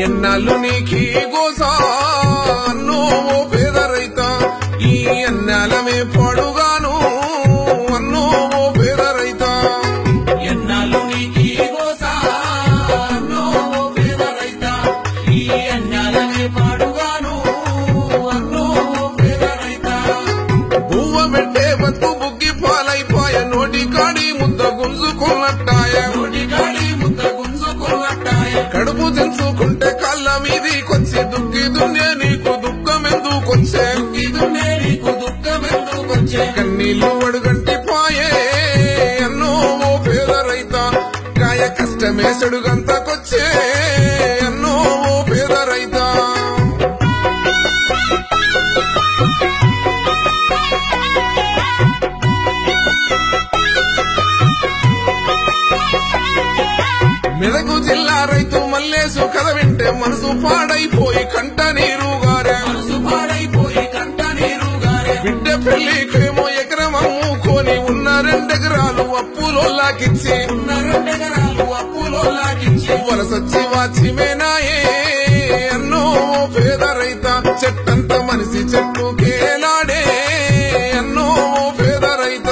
ఎన్నాళ్ళు నీకీ గోసా అన్నో ఓ పేద రైత ఈ అన్నాలమే పాడుగాను అన్నో ఓ పేద రైత ఎన్నాళ్ళు నీకీ గోసా అన్నో ఓ పేద రైత ఈ అన్నాలమే పాడుగాను అన్నో ఓ పేద రైత బువ్వ పెట్టే బతుకు బుగ్గి పాలైపాయ నోటి కాడి ముద్ద గుంజుకున్నట్టాయ కడుపు తెంచుకుంటే కళ్ళ మీదికొచ్చి దుక్కి దున్నే నీకు దుఃఖమెందుకొచ్చే కన్నీళ్లు అడుగంటి పాయే అన్నో ఓ పేద రైత కాయ కష్టమేసడుగంతకొచ్చే అన్నో ఓ పేద రైత మెదకు జిల్లా రైతు మల్లేసు కథ వింటే మనసు పాడైపోయి కంట నీరుగారే బిడ్డ పెళ్లికేమో ఎకరం అమ్ముకొని ఉన్న 2 ఎకరాలు అప్పులోలాకిచ్చి వలసొచ్చి వాచిమేనాయే అన్నో పేద రైత చెట్టంత మనిషి చెట్టుకేలాడే అన్నో పేద రైత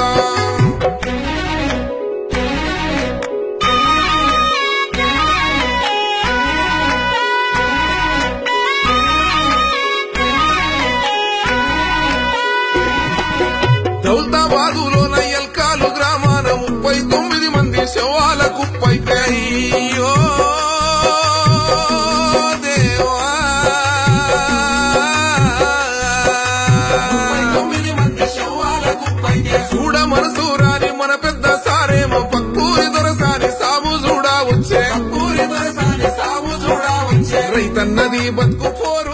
దౌలతాబాదులోన ఎల్కాలు గ్రామాన 39 మంది శవాల కుప్పైతే అయ్యో దేవా 39 మంది శవాల కుప్పైతే చూడ మనసు రాని మన పెద్ద సారేమో పక్కూరి దొరసాని సాగు చూడా వచ్చే సాగు చూడా వచ్చే రైతన్నది బతుకు పోరు